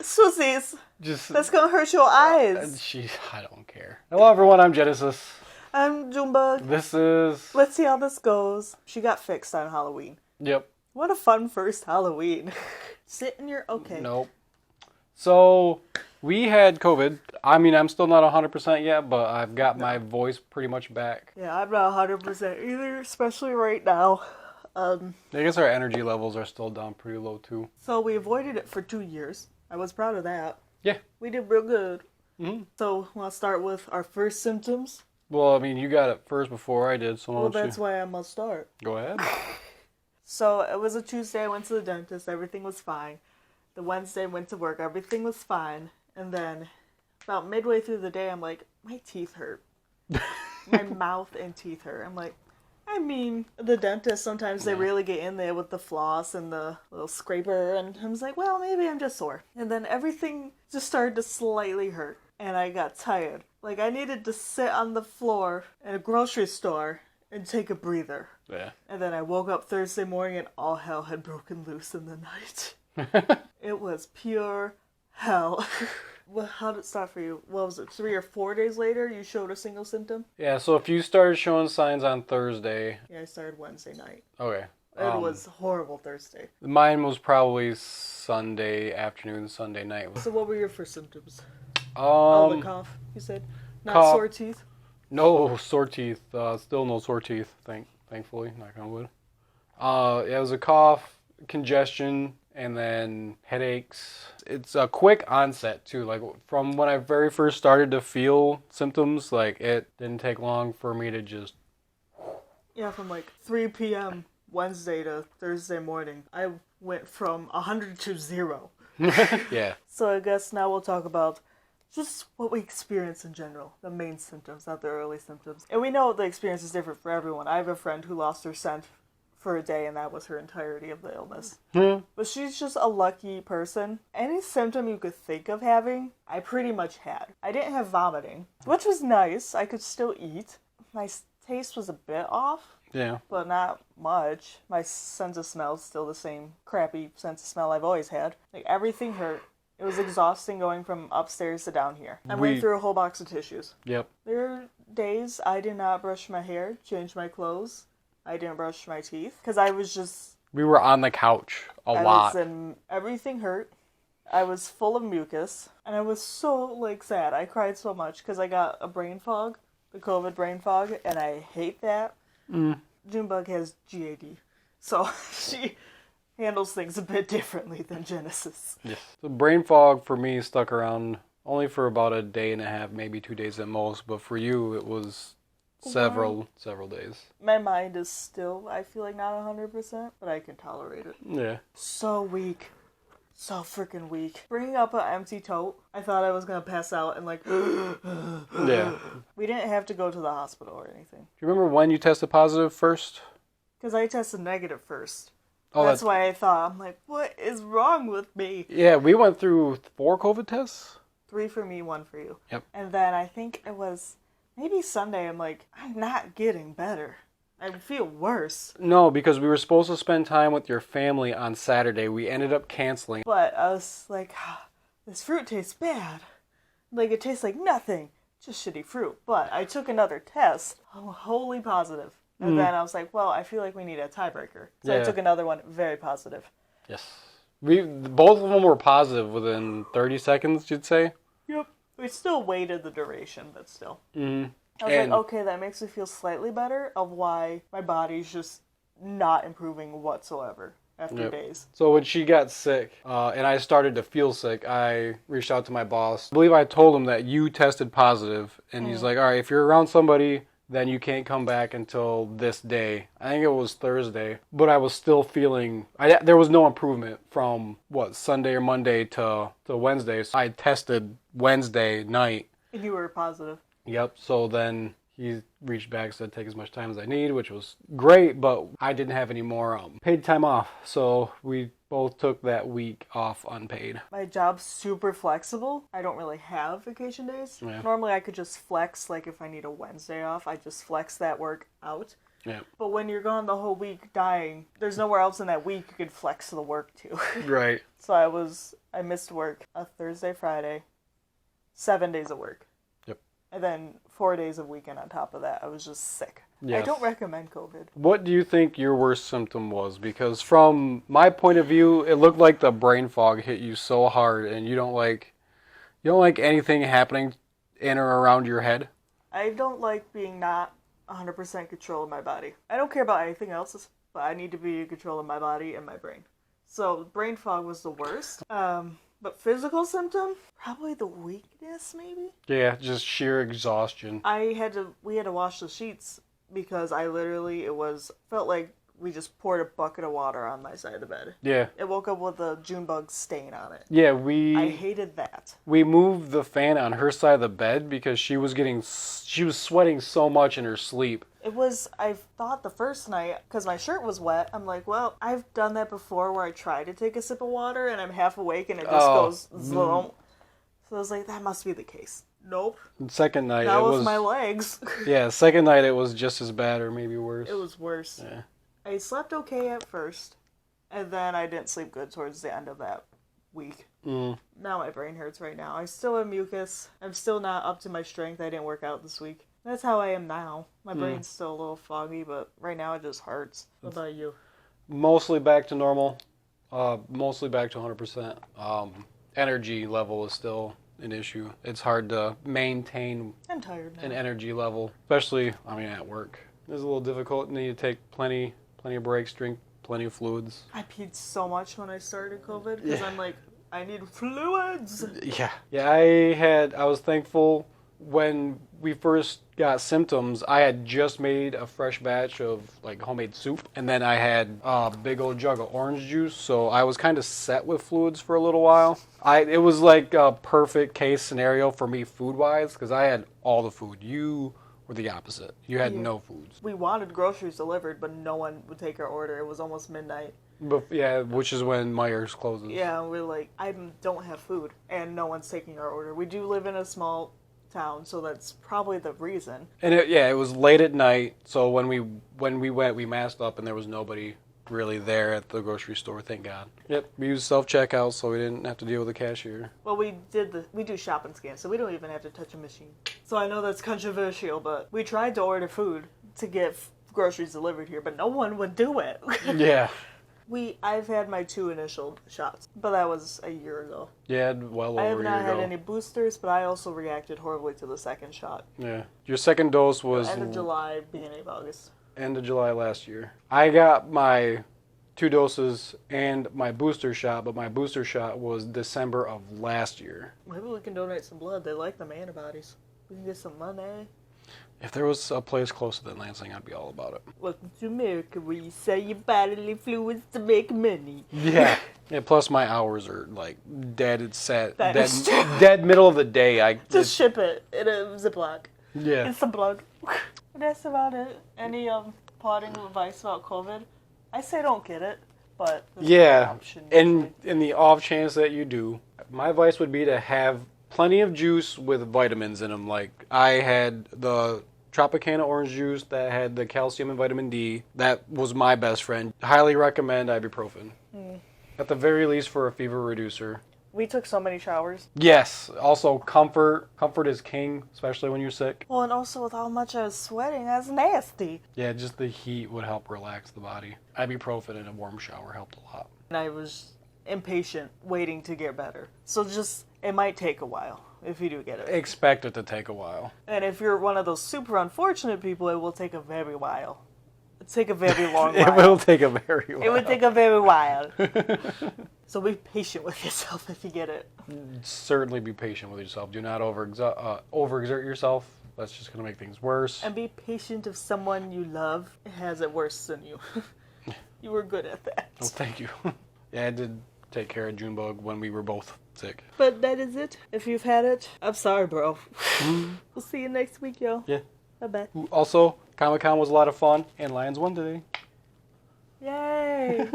Swoozies. Just That's gonna hurt your eyes. I don't care. Hello everyone, I'm Genesis. I'm Junebug. This is Let's see how this goes. She got fixed on Halloween. Yep. What a fun first Halloween. Sit in your okay. Nope. So we had COVID. I mean, I'm still not 100% yet, but I've got my voice pretty much back. Yeah, I'm not 100% either, especially right now. I guess our energy levels are still down pretty low too. So we avoided it for 2 years. I was proud of that. Yeah. We did real good. Mm-hmm. So let's start with our first symptoms. Well, I mean, you got it first before I did, so Well, that's why I must start. Go ahead. So it was a Tuesday, I went to the dentist, everything was fine. The Wednesday, I went to work, everything was fine. And then about midway through the day, I'm like, my teeth hurt. My mouth and teeth hurt. I'm like, I mean, the dentist, sometimes they really get in there with the floss and the little scraper. And I was like, well, maybe I'm just sore. And then everything just started to slightly hurt. And I got tired. Like, I needed to sit on the floor in a grocery store and take a breather. Yeah. And then I woke up Thursday morning and all hell had broken loose in the night. It was pure hell. Well, how did it start for you? What was it, 3 or 4 days later you showed a single symptom? Yeah, so if you started showing signs on Thursday. Yeah, I started Wednesday night. Okay. It was horrible Thursday. Mine was probably Sunday afternoon, Sunday night. So what were your first symptoms? The cough, you said? Not cough. sore teeth? No sore teeth. Still no sore teeth, thankfully, knock on wood. It was a cough, congestion, and then headaches. It's a quick onset too. Like from when I very first started to feel symptoms, like it didn't take long for me to just. Yeah, from like 3 p.m. Wednesday to Thursday morning, I went from 100 to 0. Yeah. So I guess now we'll talk about just what we experience in general, the main symptoms, not the early symptoms. And we know the experience is different for everyone. I have a friend who lost her scent for a day, and that was her entirety of the illness. But she's just a lucky person. Any symptom you could think of having, I pretty much had. I didn't have vomiting, which was nice. I could still eat. My taste was a bit off. Yeah. But not much. My sense of smell is still the same crappy sense of smell I've always had. Like, everything hurt. It was exhausting going from upstairs to down here. I went through a whole box of tissues. Yep. There were days I did not brush my hair, change my clothes. I didn't brush my teeth because I was just... We were on the couch a lot. Everything hurt. I was full of mucus. And I was so, like, sad. I cried so much because I got a brain fog, the COVID brain fog, and I hate that. Junebug has GAD. So she handles things a bit differently than Genesis. Yes. The brain fog for me stuck around only for about a day and a half, maybe 2 days at most. But for you, it was several days. My mind is still, I feel like, not 100%, but I can tolerate it. Yeah. So weak. So freaking weak. Bringing up an empty tote, I thought I was going to pass out and like... Yeah. We didn't have to go to the hospital or anything. Do you remember when you tested positive first? Because I tested negative first. Oh, that's why I thought, I'm like, what is wrong with me? Yeah, we went through 4 COVID tests. 3 for me, 1 for you. Yep. And then I think it was maybe Sunday, I'm like, I'm not getting better. I feel worse. No, because we were supposed to spend time with your family on Saturday. We ended up canceling. But I was like, this fruit tastes bad. Like, it tastes like nothing. Just shitty fruit. But I took another test. Wholly positive. And then I was like, well, I feel like we need a tiebreaker. So I took another one, very positive. Yes. Both of them were positive within 30 seconds, you'd say? Yep. We still waited the duration, but still. Mm-hmm. I was like, okay, that makes me feel slightly better of why my body's just not improving whatsoever after days. So when she got sick, and I started to feel sick, I reached out to my boss. I believe I told him that you tested positive, and he's like, all right, if you're around somebody, then you can't come back until this day. I think it was Thursday, but I was still feeling, there was no improvement from, Sunday or Monday to Wednesday. So I tested Wednesday night. And you were positive. Yep, so then he reached back, said take as much time as I need, which was great, but I didn't have any more paid time off, so we both took that week off unpaid. My job's super flexible. I don't really have vacation days. Yeah. Normally I could just flex, like if I need a Wednesday off, I just flex that work out. Yeah. But when you're gone the whole week dying, there's nowhere else in that week you could flex the work to. Right. So I missed work a Thursday, Friday, 7 days of work. Yep. And then 4 days of weekend on top of that. I was just sick. Yes. I don't recommend COVID. What do you think your worst symptom was? Because from my point of view, it looked like the brain fog hit you so hard, and you don't like anything happening in or around your head. I don't like being not 100% control of my body. I don't care about anything else, but I need to be in control of my body and my brain. So brain fog was the worst. But physical symptom, probably the weakness, maybe. Yeah, just sheer exhaustion. We had to wash the sheets because felt like we just poured a bucket of water on my side of the bed. Yeah. It woke up with a June bug stain on it. Yeah, I hated that. We moved the fan on her side of the bed because she was sweating so much in her sleep. I thought the first night, because my shirt was wet, I'm like, well, I've done that before where I try to take a sip of water and I'm half awake and it just goes zoom. So I was like, that must be the case. Nope. And second night, That was my legs. Yeah, second night it was just as bad or maybe worse. It was worse. Yeah. I slept okay at first, and then I didn't sleep good towards the end of that week. Now my brain hurts right now. I still have mucus. I'm still not up to my strength. I didn't work out this week. That's how I am now. My brain's still a little foggy, but right now it just hurts. What about you? Mostly back to normal. Mostly back to 100%. Energy level is still an issue. It's hard to maintain I'm tired now. an energy level, especially, at work. It's a little difficult. You need to take plenty of breaks, drink plenty of fluids. I peed so much when I started COVID because I'm like, I need fluids. Yeah. Yeah, I was thankful when we first got symptoms. I had just made a fresh batch of homemade soup, and then I had a big old jug of orange juice, so I was kind of set with fluids for a little while. It was like a perfect case scenario for me food-wise because I had all the food. You were the opposite. You had no foods. We wanted groceries delivered, but no one would take our order. It was almost midnight. But yeah, which is when Myers closes. Yeah, we're like, I don't have food, and no one's taking our order. We do live in a small town, so that's probably the reason. And it was late at night, so when we went, we masked up, and there was nobody really there at the grocery store, thank God. Yep, we used self-checkout, so we didn't have to deal with the cashier. Well, we do shop and scan, so we don't even have to touch a machine. So I know that's controversial, but we tried to order food to get groceries delivered here, but no one would do it. Yeah. I've had my 2 initial shots, but that was a year ago. Yeah, well I over have a not year had ago. any boosters, but I also reacted horribly to the second shot. Yeah. Your second dose was End of July, beginning of August. end of July last year. I got my 2 doses and my booster shot, but my booster shot was December of last year. Maybe we can donate some blood. They like them antibodies. We can get some money. If there was a place closer than Lansing, I'd be all about it. Welcome to America, where you sell your bodily fluids to make money. Yeah. Yeah, plus my hours are dead. It's set. That Dead, is true. dead middle of the day. Just ship it in a Ziploc. Yeah. It's some blood. That's about it. Any parting advice about COVID? I say don't get it, but there's no Yeah, option and usually. in the off chance that you do, my advice would be to have plenty of juice with vitamins in them. Like I had the Tropicana orange juice that had the calcium and vitamin D. That was my best friend. Highly recommend ibuprofen. At the very least for a fever reducer. We took so many showers. Yes, also comfort. Comfort is king, especially when you're sick. Well, and also with how much I was sweating, that's nasty. Yeah, just the heat would help relax the body. Ibuprofen in a warm shower helped a lot. And I was impatient, waiting to get better. So it might take a while if you do get it. Expect it to take a while. And if you're one of those super unfortunate people, it will take a very while. It'll take a very long It while. will take a very while. It would take a very while. So be patient with yourself if you get it. Certainly be patient with yourself. Do not overexert yourself. That's just going to make things worse. And be patient if someone you love has it worse than you. You were good at that. Oh, thank you. Yeah, I did take care of Junebug when we were both sick. But that is it. If you've had it, I'm sorry, bro. We'll see you next week, yo. Yeah. Bye-bye. Also, Comic-Con was a lot of fun, and Lions won today. Yay!